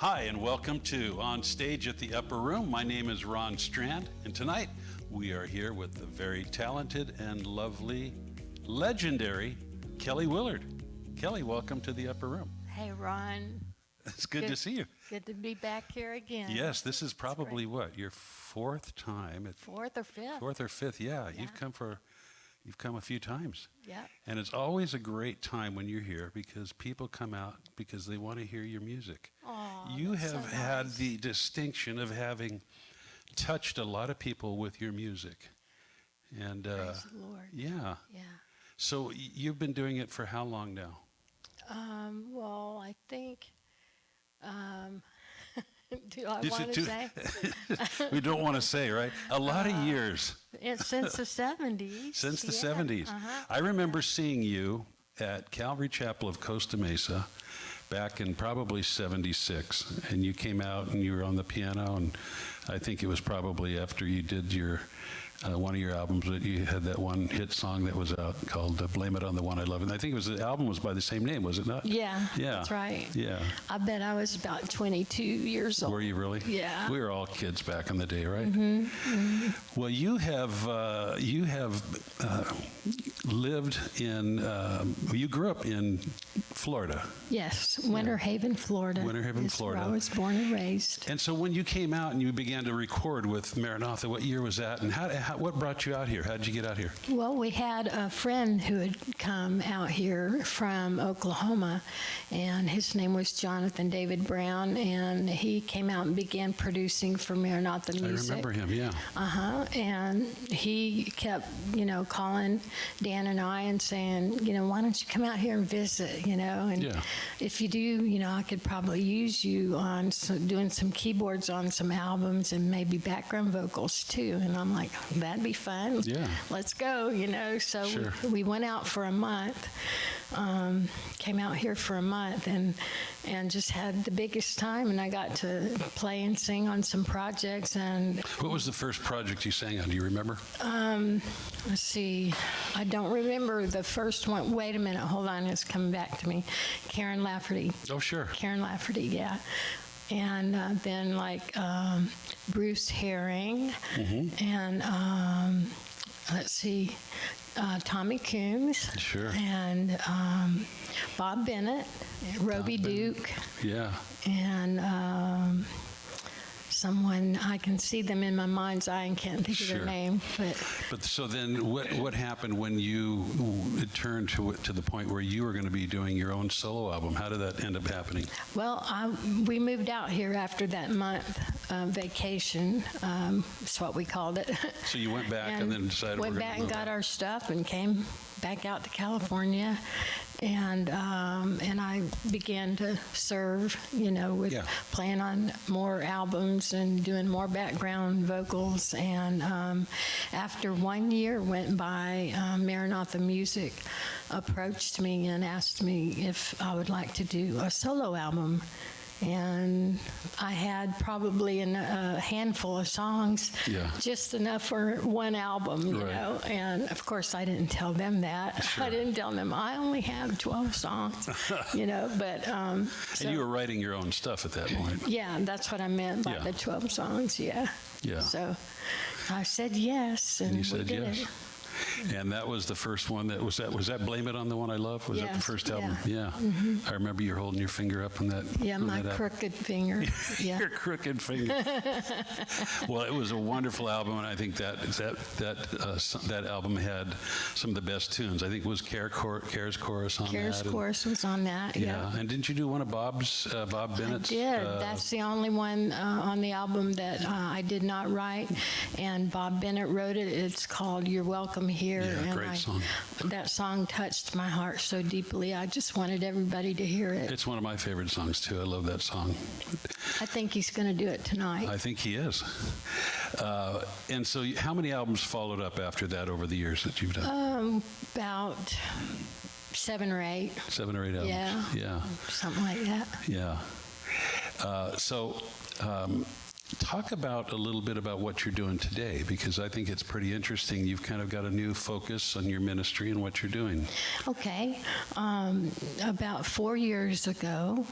Hi, and welcome to On Stage at the Upper Room. My name is Ron Strand, and tonight we are here with the very talented and lovely, legendary Kelly Willard. Kelly, welcome to the Upper Room. Hey, Ron. It's good to see you. Good to be back here again. Yes, this is probably what, your fourth time? Fourth or fifth. Fourth or fifth, yeah. You've come a few times. Yeah. And it's always a great time when you're here because people come out because they want to hear your music. Oh, you have so had nice. the distinction of having touched a lot of people with your music. And Praise the Lord. yeah. Yeah. So you've been doing it for how long now? Well, I think, do I want to say? We don't want to say, right? A lot of years. It's since the 70s. Since the Yeah. 70s. Uh-huh. I remember seeing you at Calvary Chapel of Costa Mesa back in probably 76. And you came out and you were on the piano, and I think it was probably after you did your one of your albums that you had that one hit song that was out called Blame It on the One I Love. And I think the album was by the same name, was it not? Yeah, Yeah. that's right. Yeah. I bet I was about 22 years old. Were you really? Yeah. We were all kids back in the day, right? Mm-hmm. Mm-hmm. Well, you have lived in. You grew up in Florida. Yes, Winter Haven, Florida. Winter Haven, is Florida. Where I was born and raised. And so, when you came out and you began to record with Maranatha, what year was that? And what brought you out here? How did you get out here? Well, we had a friend who had come out here from Oklahoma, and his name was Jonathan David Brown, and he came out and began producing for Maranatha Music. I remember him, yeah. And he kept, calling Dan and I and saying, why don't you come out here and visit, and Yeah. if you do, I could probably use you on doing some keyboards on some albums and maybe background vocals too. And I'm like, that'd be fun. Yeah. Let's go, So Sure. we went out for a month, came out here for a month and just had the biggest time. And I got to play and sing on some projects. And What was the first project you sang on? Do you remember? let's see, I don't remember the first one. Wait a minute, hold on, it's coming back to me. Karen Lafferty. Oh, sure. Karen Lafferty, yeah. And then Bruce Herring, and let's see, Tommy Coombs, Sure. and Bob Bennett, Roby Duke, Yeah. and someone, I can see them in my mind's eye and can't think of Sure. their name, But so then, what happened when you turned to the point where you were going to be doing your own solo album? How did that end up happening? Well, we moved out here after that month vacation. That's what we called it. So you went back and then decided went we're back going and to got our stuff and came back out to California, and I began to serve, with Yeah. playing on more albums and doing more background vocals. And after 1 year went by, Maranatha Music approached me and asked me if I would like to do a solo album. And I had probably a handful of songs, Yeah. just enough for one album, you Right. know. And of course, I didn't tell them that. Sure. I didn't tell them I only have 12 songs, But And you were writing your own stuff at that point. yeah, that's what I meant by Yeah. the 12 songs. Yeah. Yeah. So I said yes, and And you we said did yes. it. And that was the first one. Was that Blame It on the One I Love? Was that the Yes, first yeah. album? Yeah. I remember you holding your finger up on that. Yeah, on my that album. crooked finger. Yeah. Your crooked finger. Well, it was a wonderful album, and I think that album had some of the best tunes. I think it was Care's Chorus on Care's that. and- Chorus was on that. Yeah. And didn't you do one of Bob Bennett's? I did. That's the only one on the album that I did not write, and Bob Bennett wrote it. It's called "You're Welcome Here," Yeah, and great song. That song touched my heart so deeply. I just wanted everybody to hear it. It's one of my favorite songs, too. I love that song. I think he's going to do it tonight. I think he is. And so how many albums followed up after that over the years that you've done? About 7 or 8. 7 or 8 albums. Yeah. Yeah. Something like that. Yeah. So Talk about a little bit about what you're doing today, because I think it's pretty interesting. You've kind of got a new focus on your ministry and what you're doing. Okay. About 4 years ago,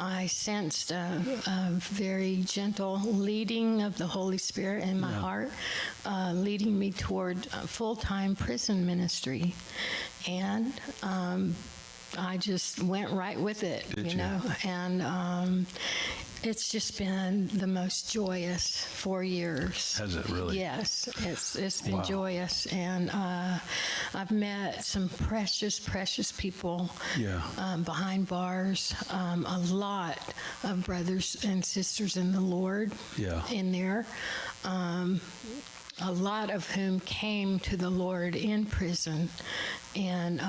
I sensed a very gentle leading of the Holy Spirit in my heart, leading me toward full-time prison ministry. And I just went right with it, Did you? know. And it's just been the most joyous 4 years. Has it really? Yes, it's been Wow. joyous, and I've met some precious people behind bars. A lot of brothers and sisters in the Lord in there. A lot of whom came to the Lord in prison, and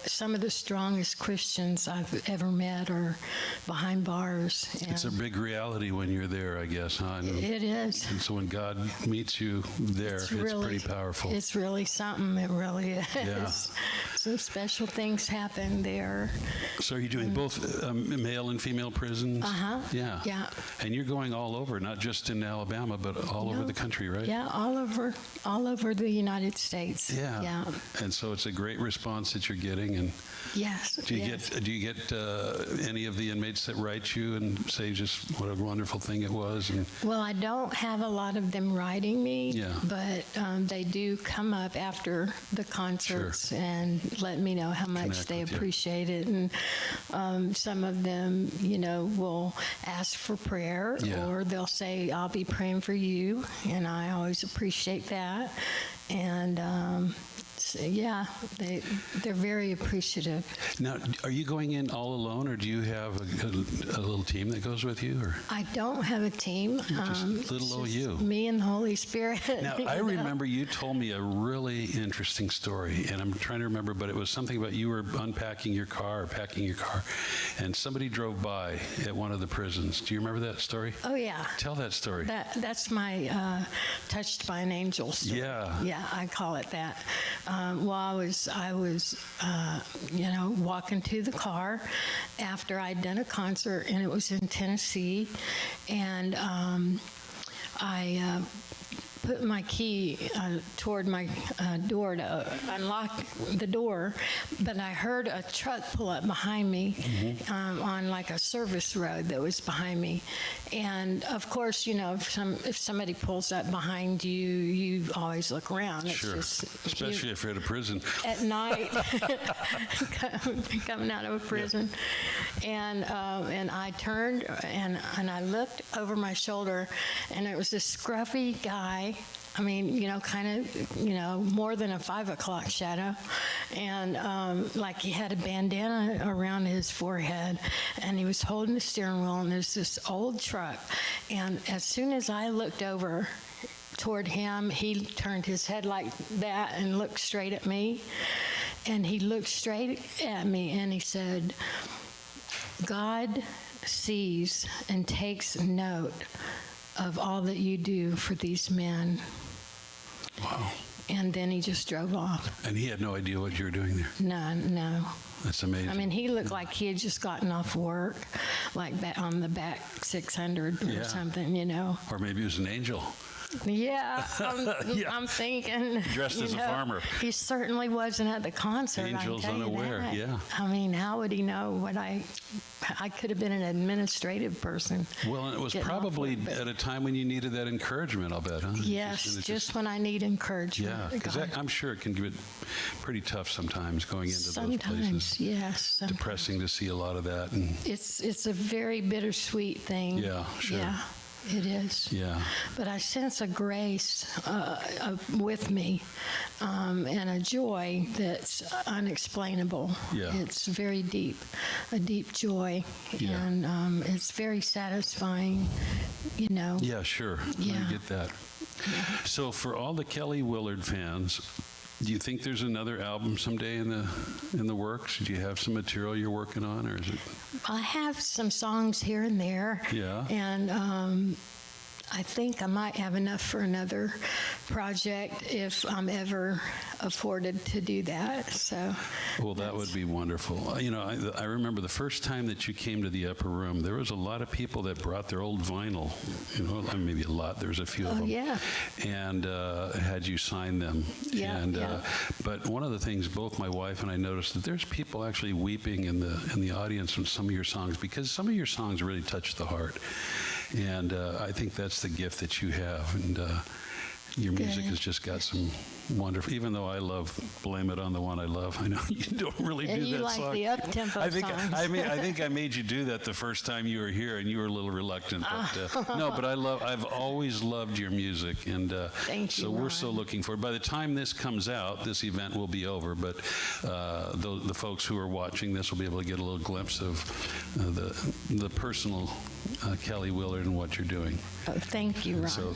some of the strongest Christians I've ever met are behind bars. It's a big reality when you're there, I guess, huh? It is. And so when God meets you there, it's pretty powerful. It's really something. It really is. Yeah. Some special things happen there. So are you doing both male and female prisons? Yeah. Yeah. And you're going all over, not just in Alabama, but all over the country, right? Yeah, all over the United States. Yeah. Yeah. And so it's a great response that you're getting. And Yes. do you get any of the inmates that write you and say just what a wonderful thing it was? And Well, I don't have a lot of them writing me, but they do come up after the concerts and let me know how much Connect they with you. appreciate it. And some of them, will ask for prayer, or they'll say, I'll be praying for you, and I always appreciate that. And they're very appreciative. now, are you going in all alone, or do you have a little team that goes with you? Or I don't have a team. just little it's old just you. Me and the Holy Spirit. Now, I remember you told me a really interesting story, and I'm trying to remember, but it was something about you were unpacking your car or packing your car, and somebody drove by at one of the prisons. Do you remember that story? Oh, yeah. Tell that story. That's my touched by an angel story. Yeah. Yeah, I call it that. Well, I was walking to the car after I'd done a concert, and it was in Tennessee, and I put my key toward my door to unlock the door, but I heard a truck pull up behind me on like a service road that was behind me. And of course, if somebody pulls up behind you, you always look around. It's Sure. Especially if you're at a prison. at night, coming out of a prison. And I turned and I looked over my shoulder, and it was this scruffy guy. I mean, kind of, more than a 5 o'clock shadow. And like he had a bandana around his forehead, and he was holding the steering wheel, and there's this old truck. And as soon as I looked over toward him, he turned his head like that and looked straight at me. And he looked straight at me, and he said, God sees and takes note of all that you do for these men. Wow. And then he just drove off. And he had no idea what you were doing there. No. That's amazing. I mean, he looked like he had just gotten off work, like on the back 600 or something, Or maybe it was an angel. Yeah, I'm thinking. Dressed as a farmer. He certainly wasn't at the concert. Angels I can tell you unaware, that. yeah. I mean, how would he know what I could have been an administrative person. Well, and it was getting off probably work, but- at a time when you needed that encouragement, I'll bet, huh? Yes, And it just when I need encouragement. Yeah, because God. I'm sure it can get pretty tough sometimes going into those Sometimes, places. yes. sometimes. Depressing to see a lot of that. And It's a very bittersweet thing. Yeah, sure. Yeah, it is. yeah, But I sense a grace with me and a joy that's unexplainable. Yeah. It's very deep, a deep joy. Yeah. And it's very satisfying, yeah, sure. Yeah. I get that. So for all the Kelly Willard fans, do you think there's another album someday in the works? Do you have some material you're working on, or is it? I have some songs here and there. Yeah. And I think I might have enough for another project if I'm ever afforded to do that. So, Well, that would be wonderful. You know, I remember the first time that you came to the upper room, there was a lot of people that brought their old vinyl, you know, I mean, maybe a lot, there was a few of them. yeah. And had you sign them. Yeah, and, yeah. But one of the things, both my wife and I noticed that there's people actually weeping in the audience from some of your songs, because some of your songs really touch the heart. And I think that's the gift that you have. And your music has just got some wonderful, even though I love Blame It on the One I Love. I know you don't really And do you that like song. the up-tempo I think songs. I think I made you do that the first time you were here, and you were a little reluctant. But, no, but I've always loved your music, and Thank you, so we're so Ron. looking forward. By the time this comes out, this event will be over, but the folks who are watching this will be able to get a little glimpse of the personal Kelly Willard and what you're doing. Oh, thank you, Ron. So